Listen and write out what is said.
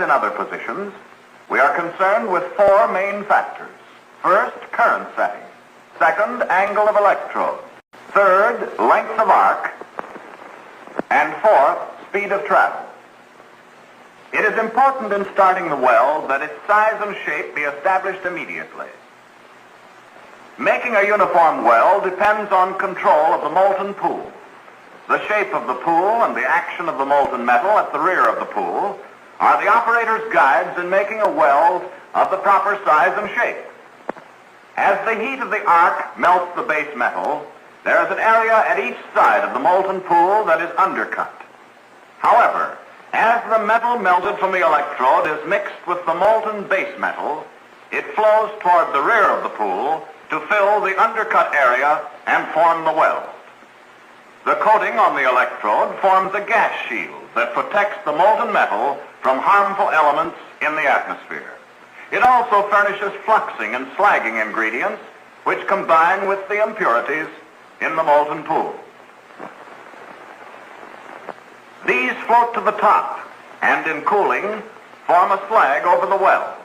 in other positions, we are concerned with four main factors. First, current setting. Second, angle of electrode. Third, length of arc. And fourth, speed of travel. It is important in starting the weld that its size and shape be established immediately. Making a uniform weld depends on control of the molten pool. The shape of the pool and the action of the molten metal at the rear of the pool are the operator's guides in making a weld of the proper size and shape. As the heat of the arc melts the base metal, there is an area at each side of the molten pool that is undercut. However, as the metal melted from the electrode is mixed with the molten base metal, it flows toward the rear of the pool to fill the undercut area and form the weld. The coating on the electrode forms a gas shield that protects the molten metal from harmful elements in the atmosphere. It also furnishes fluxing and slagging ingredients which combine with the impurities in the molten pool. These float to the top and in cooling form a slag over the weld.